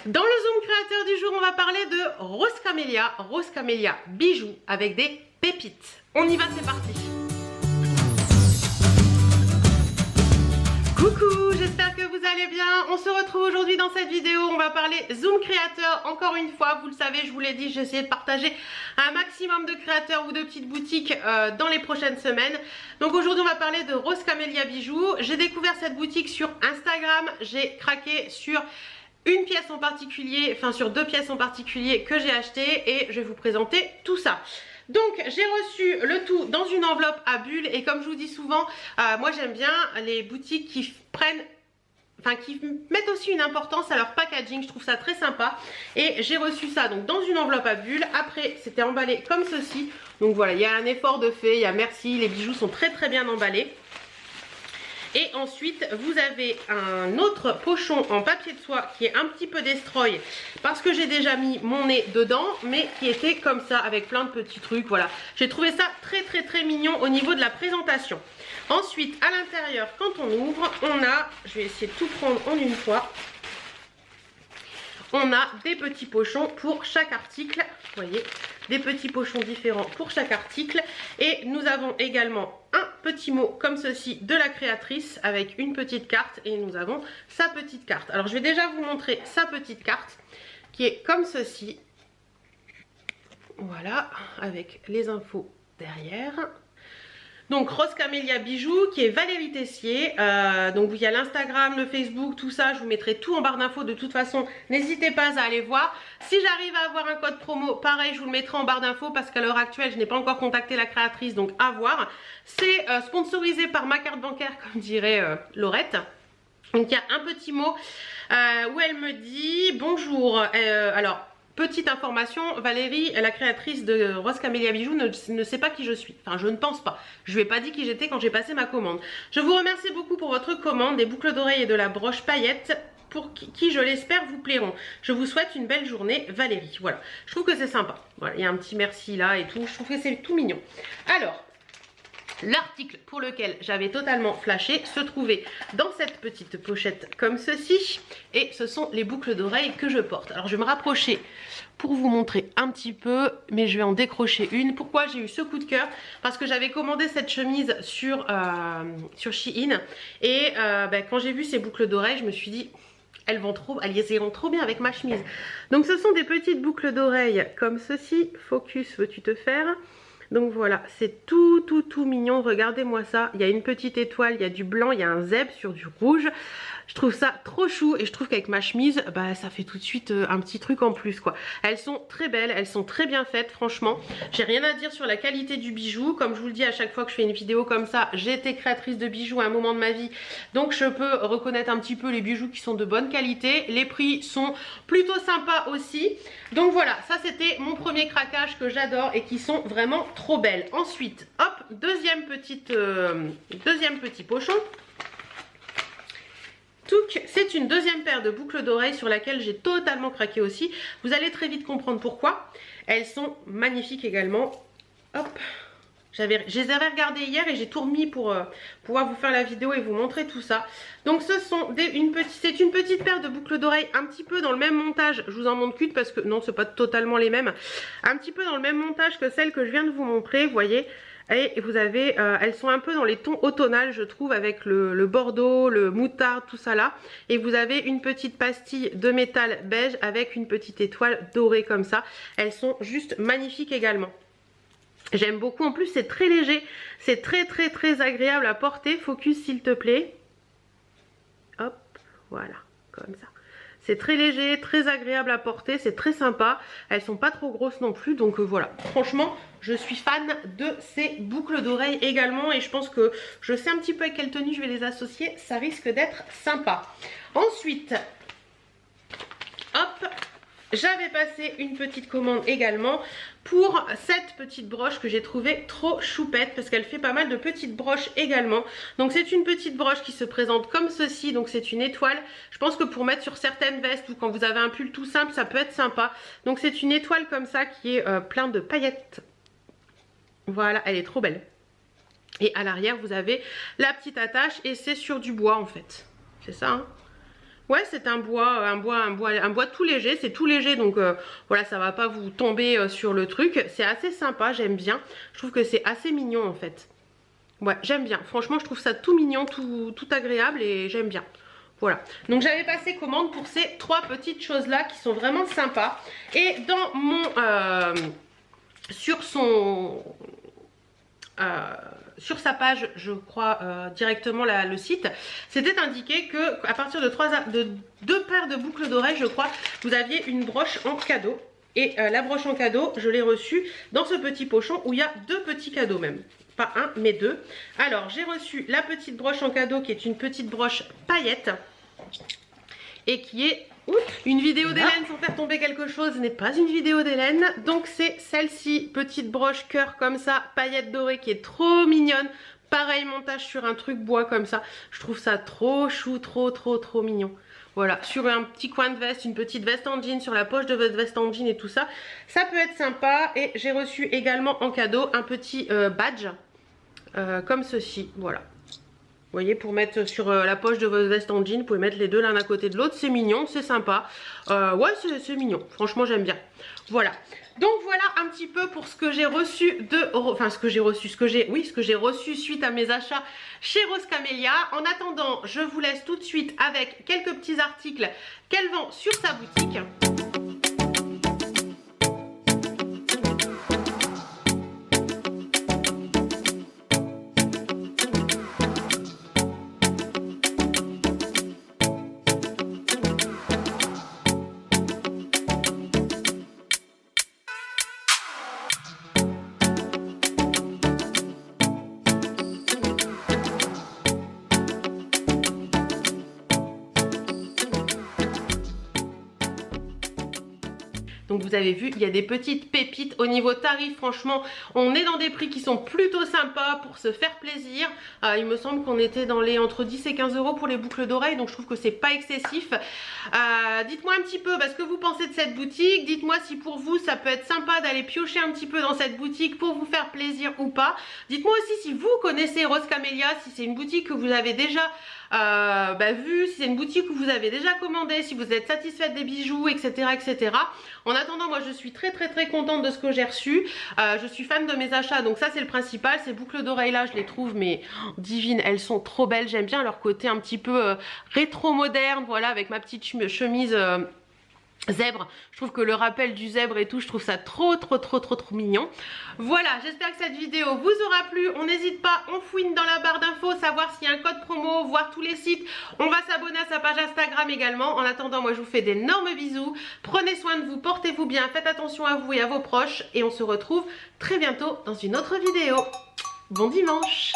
Dans le Zoom créateur du jour, on va parler de Rose Camélia bijoux avec des pépites. On y va, c'est parti. Coucou, j'espère que vous allez bien. On se retrouve aujourd'hui dans cette vidéo. On va parler Zoom créateur. Encore une fois, vous le savez, je vous l'ai dit, j'ai essayé de partager un maximum de créateurs ou de petites boutiques dans les prochaines semaines. Donc aujourd'hui, on va parler de Rose Camélia bijoux. J'ai découvert cette boutique sur Instagram. J'ai craqué sur une pièce en particulier, enfin sur deux pièces en particulier que j'ai achetées et je vais vous présenter tout ça. Donc j'ai reçu le tout dans une enveloppe à bulles et comme je vous dis souvent, moi j'aime bien les boutiques qui prennent, enfin qui mettent aussi une importance à leur packaging, je trouve ça très sympa. Et j'ai reçu ça donc dans une enveloppe à bulles, après c'était emballé comme ceci. Donc voilà, il y a un effort de fait, il y a merci, les bijoux sont très très bien emballés. Et ensuite, vous avez un autre pochon en papier de soie qui est un petit peu destroy parce que j'ai déjà mis mon nez dedans, mais qui était comme ça avec plein de petits trucs. Voilà, j'ai trouvé ça très très très mignon au niveau de la présentation. Ensuite, à l'intérieur, quand on ouvre, on a, je vais essayer de tout prendre en une fois. On a des petits pochons pour chaque article, vous voyez, des petits pochons différents pour chaque article. Et nous avons également un petit mot comme ceci de la créatrice avec une petite carte et nous avons sa petite carte. Alors je vais déjà vous montrer sa petite carte qui est comme ceci. Voilà, avec les infos derrière. Donc Rose Camélia bijoux qui est Valérie Tessier, donc il y a l'Instagram, le Facebook, tout ça, je vous mettrai tout en barre d'infos de toute façon, n'hésitez pas à aller voir. Si j'arrive à avoir un code promo, pareil je vous le mettrai en barre d'infos parce qu'à l'heure actuelle je n'ai pas encore contacté la créatrice, donc à voir. C'est sponsorisé par ma carte bancaire comme dirait Laurette. Donc il y a un petit mot où elle me dit bonjour, alors... Petite information, Valérie, la créatrice de Rose Camélia bijoux, ne sait pas qui je suis. Enfin, je ne pense pas. Je lui ai pas dit qui j'étais quand j'ai passé ma commande. Je vous remercie beaucoup pour votre commande, des boucles d'oreilles et de la broche paillettes pour qui je l'espère vous plairont. Je vous souhaite une belle journée, Valérie. Voilà, je trouve que c'est sympa. Voilà, il y a un petit merci là et tout. Je trouve que c'est tout mignon. Alors... l'article pour lequel j'avais totalement flashé se trouvait dans cette petite pochette comme ceci. Et ce sont les boucles d'oreilles que je porte. Alors je vais me rapprocher pour vous montrer un petit peu. Mais je vais en décrocher une. Pourquoi j'ai eu ce coup de cœur? Parce que j'avais commandé cette chemise sur Shein. Et quand j'ai vu ces boucles d'oreilles, je me suis dit... elles iront trop bien avec ma chemise. Donc ce sont des petites boucles d'oreilles comme ceci. Focus, veux-tu te faire? Donc voilà, c'est tout mignon, regardez-moi ça. Il y a une petite étoile, il y a du blanc, il y a un zèbre sur du rouge. Je trouve ça trop chou et je trouve qu'avec ma chemise, bah ça fait tout de suite un petit truc en plus quoi. Elles sont très belles, elles sont très bien faites franchement. J'ai rien à dire sur la qualité du bijou. Comme je vous le dis à chaque fois que je fais une vidéo comme ça, j'ai été créatrice de bijoux à un moment de ma vie. Donc je peux reconnaître un petit peu les bijoux qui sont de bonne qualité. Les prix sont plutôt sympas aussi. Donc voilà, ça c'était mon premier craquage que j'adore et qui sont vraiment trop belles. Ensuite, hop, deuxième petit pochon. C'est une deuxième paire de boucles d'oreilles sur laquelle j'ai totalement craqué aussi. Vous allez très vite comprendre pourquoi. Elles sont magnifiques également. Hop, je les avais regardées hier et j'ai tout remis pour pouvoir vous faire la vidéo et vous montrer tout ça. Donc ce sont c'est une petite paire de boucles d'oreilles un petit peu dans le même montage. Je vous en montre qu'une parce que non, c'est pas totalement les mêmes. Un petit peu dans le même montage que celle que je viens de vous montrer, vous voyez. Et vous avez, elles sont un peu dans les tons automnales je trouve, avec le bordeaux, le moutarde, tout ça là. Et vous avez une petite pastille de métal beige avec une petite étoile dorée comme ça. Elles sont juste magnifiques également. J'aime beaucoup, en plus c'est très léger, c'est très agréable à porter. Focus s'il te plaît. Hop, voilà, comme ça. C'est très léger, très agréable à porter, c'est très sympa. Elles sont pas trop grosses non plus, donc voilà. Franchement, je suis fan de ces boucles d'oreilles également. Et je pense que je sais un petit peu avec quelle tenue je vais les associer. Ça risque d'être sympa. Ensuite, hop, j'avais passé une petite commande également pour cette petite broche que j'ai trouvée trop choupette parce qu'elle fait pas mal de petites broches également. Donc c'est une petite broche qui se présente comme ceci, donc c'est une étoile. Je pense que pour mettre sur certaines vestes ou quand vous avez un pull tout simple, ça peut être sympa. Donc c'est une étoile comme ça qui est plein de paillettes. Voilà, elle est trop belle. Et à l'arrière vous avez la petite attache et c'est sur du bois en fait. C'est ça hein. Ouais, c'est un bois tout léger, c'est tout léger, donc voilà, ça va pas vous tomber sur le truc. C'est assez sympa, j'aime bien. Je trouve que c'est assez mignon en fait. Ouais, j'aime bien. Franchement, je trouve ça tout mignon, tout agréable et j'aime bien. Voilà. Donc j'avais passé commande pour ces 3 petites choses-là qui sont vraiment sympas. Et dans mon... sur sa page, je crois directement le site, c'était indiqué que à partir de 2 paires de boucles d'oreilles, je crois, vous aviez une broche en cadeau. Et la broche en cadeau, je l'ai reçue dans ce petit pochon où il y a 2 petits cadeaux même. Pas un, mais 2. Alors, j'ai reçu la petite broche en cadeau qui est une petite broche paillette. Et qui est une vidéo d'Hélène sans faire tomber quelque chose n'est pas une vidéo d'Hélène. Donc c'est celle-ci, petite broche cœur comme ça, paillettes dorées qui est trop mignonne. Pareil montage sur un truc bois comme ça. Je trouve ça trop chou, trop mignon. Voilà, sur un petit coin de veste, une petite veste en jean, sur la poche de votre veste en jean et tout ça. Ça peut être sympa. Et j'ai reçu également en cadeau un petit badge comme ceci, voilà. Vous voyez, pour mettre sur la poche de votre veste en jean, vous pouvez mettre les deux l'un à côté de l'autre. C'est mignon, c'est sympa. Ouais, c'est mignon. Franchement, j'aime bien. Voilà. Donc voilà un petit peu pour ce que j'ai reçu ce que j'ai reçu suite à mes achats chez Rose Camélia. En attendant, je vous laisse tout de suite avec quelques petits articles qu'elle vend sur sa boutique. Donc vous avez vu, il y a des petites pépites au niveau tarif. Franchement, on est dans des prix qui sont plutôt sympas pour se faire plaisir. Il me semble qu'on était dans les entre 10 et 15 euros pour les boucles d'oreilles. Donc je trouve que c'est pas excessif. Dites-moi un petit peu ce que vous pensez de cette boutique. Dites-moi si pour vous ça peut être sympa d'aller piocher un petit peu dans cette boutique pour vous faire plaisir ou pas. Dites-moi aussi si vous connaissez Rose Camélia, si c'est une boutique que vous avez déjà vu, si c'est une boutique où vous avez déjà commandé, si vous êtes satisfaite des bijoux, etc. etc. En attendant, moi je suis très contente de ce que j'ai reçu. Je suis fan de mes achats, donc ça c'est le principal. Ces boucles d'oreilles là, je les trouve mais divines, elles sont trop belles. J'aime bien leur côté un petit peu rétro moderne, voilà, avec ma petite chemise zèbre. Je trouve que le rappel du zèbre et tout, je trouve ça trop mignon. Voilà, j'espère que cette vidéo vous aura plu. On n'hésite pas, on fouine dans la barre d'infos, savoir s'il y a un code promo, voir tous les sites. On va s'abonner à sa page Instagram également. En attendant, moi je vous fais d'énormes bisous. Prenez soin de vous, portez-vous bien, faites attention à vous et à vos proches. Et on se retrouve très bientôt dans une autre vidéo. Bon dimanche!